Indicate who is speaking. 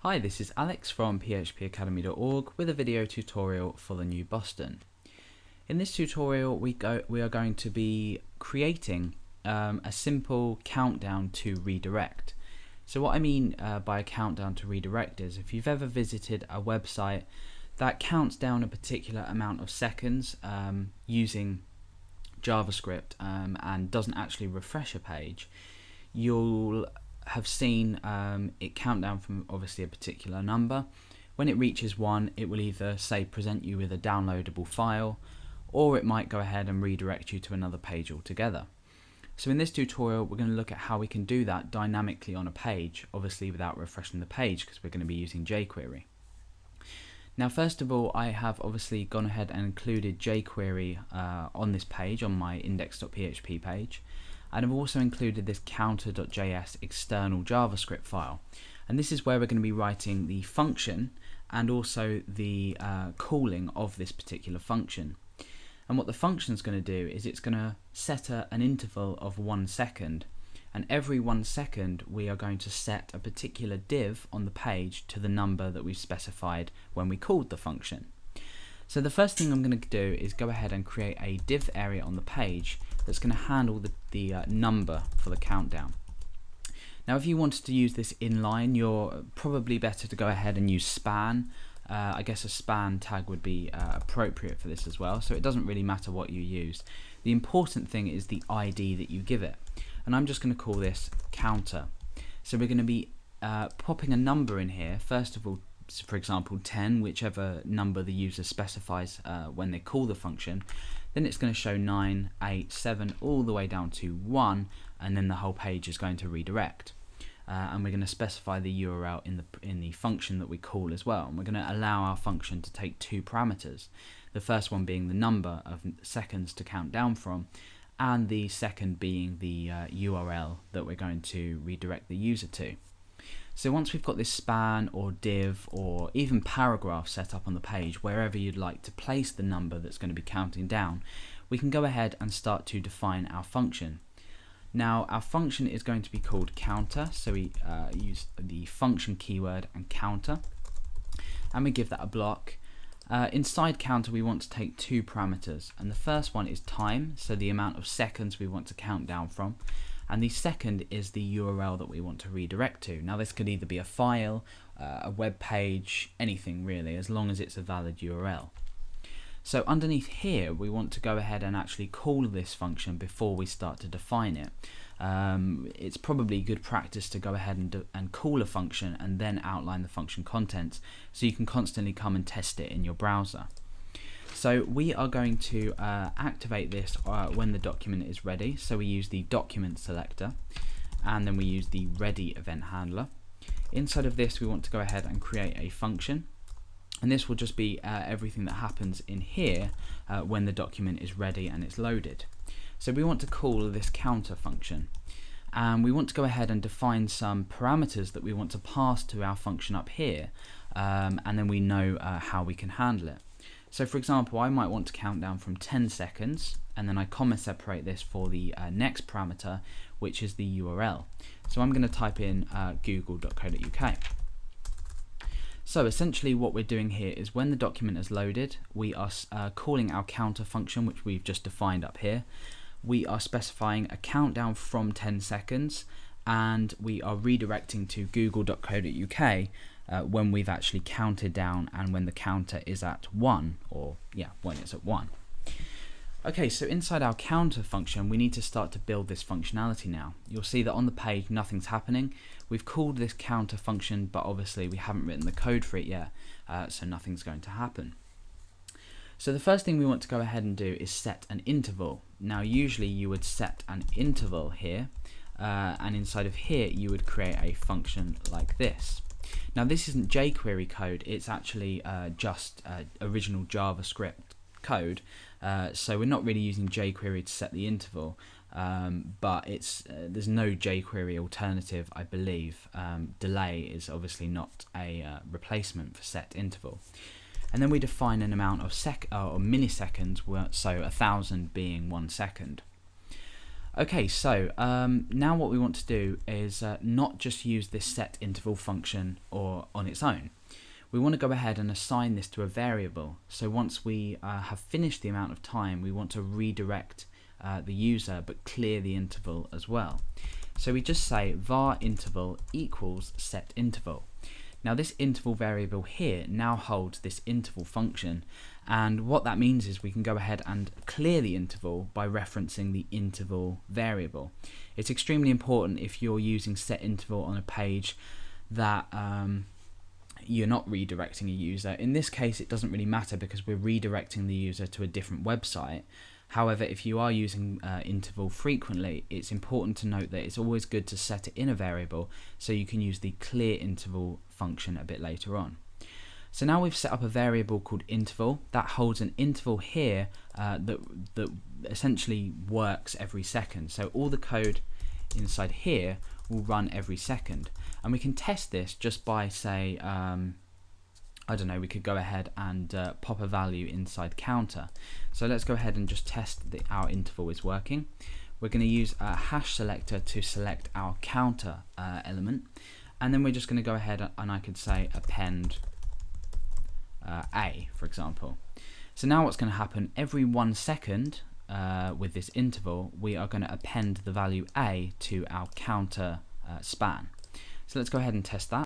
Speaker 1: Hi, this is Alex from phpacademy.org with a video tutorial for the new Boston. In this tutorial we are going to be creating a simple countdown to redirect. So what I mean by a countdown to redirect is if you've ever visited a website that counts down a particular amount of seconds using JavaScript and doesn't actually refresh a page, you'll have seen it count down from obviously a particular number. When it reaches 1, it will either say present you with a downloadable file, or it might go ahead and redirect you to another page altogether. So in this tutorial we're going to look at how we can do that dynamically on a page, obviously without refreshing the page because we're going to be using jQuery. Now first of all, I have obviously gone ahead and included jQuery on this page, on my index.php page. And I've also included this counter.js external JavaScript file, and this is where we're going to be writing the function and also the calling of this particular function. And what the function is going to do is it's going to set an interval of 1 second, and every 1 second we are going to set a particular div on the page to the number that we've specified when we called the function. So the first thing I'm going to do is go ahead and create a div area on the page that's going to handle the number for the countdown. Now if you wanted to use this inline, you're probably better to go ahead and use span. I guess a span tag would be appropriate for this as well, so it doesn't really matter what you use. The important thing is the ID that you give it, and I'm just going to call this counter. So we're going to be popping a number in here, first of all, for example 10, whichever number the user specifies when they call the function. Then it's going to show 9, 8, 7 all the way down to 1, and then the whole page is going to redirect. And we're going to specify the URL in the function that we call as well, and we're going to allow our function to take 2 parameters, the first one being the number of seconds to count down from, and the second being the URL that we're going to redirect the user to. So once we've got this span or div or even paragraph set up on the page, wherever you'd like to place the number that's going to be counting down, we can go ahead and start to define our function. Now our function is going to be called counter, so we use the function keyword and counter, and we give that a block. Inside counter we want to take 2 parameters, and the first one is time, so the amount of seconds we want to count down from, and the second is the URL that we want to redirect to. Now this could either be a file, a web page, anything really, as long as it's a valid URL. So underneath here we want to go ahead and actually call this function before we start to define it. It's probably good practice to go ahead and call a function and then outline the function contents, so you can constantly come and test it in your browser. So we are going to activate this when the document is ready. So we use the document selector, and then we use the ready event handler. Inside of this we want to go ahead and create a function, and this will just be everything that happens in here when the document is ready and it's loaded. So we want to call this counter function, and we want to go ahead and define some parameters that we want to pass to our function up here, and then we know how we can handle it. So for example, I might want to count down from 10 seconds, and then I comma separate this for the next parameter, which is the URL. So I'm going to type in google.co.uk. So essentially what we're doing here is when the document is loaded, we are calling our counter function, which we've just defined up here. We are specifying a countdown from 10 seconds, and we are redirecting to google.co.uk when we've actually counted down and when the counter is at 1, or yeah, when it's at 1. Okay, so inside our counter function we need to start to build this functionality now. You'll see that on the page nothing's happening. We've called this counter function, but obviously we haven't written the code for it yet, so nothing's going to happen. So the first thing we want to go ahead and do is set an interval. Now usually you would set an interval here, and inside of here you would create a function like this. Now this isn't jQuery code, it's actually just original JavaScript code, so we're not really using jQuery to set the interval, but there's no jQuery alternative, I believe. Delay is obviously not a replacement for set interval. And then we define an amount of milliseconds, so 1000 being 1 second. Okay, so now what we want to do is not just use this set interval function or on its own. We want to go ahead and assign this to a variable. So once we have finished the amount of time, we want to redirect the user but clear the interval as well. So we just say var interval equals set interval. Now this interval variable here now holds this interval function, and what that means is we can go ahead and clear the interval by referencing the interval variable. It's extremely important if you're using set interval on a page that you're not redirecting a user. In this case it doesn't really matter because we're redirecting the user to a different website. However, if you are using interval frequently, it's important to note that it's always good to set it in a variable so you can use the clear interval function a bit later on. So now we've set up a variable called interval that holds an interval here that essentially works every second. So all the code inside here will run every second, and we can test this just by, say, I don't know, we could go ahead and pop a value inside counter. So let's go ahead and just test that our interval is working. We're going to use a hash selector to select our counter element, and then we're just going to go ahead and I could say append A, for example. So now what's going to happen, every 1 second with this interval, we are going to append the value A to our counter span. So let's go ahead and test that.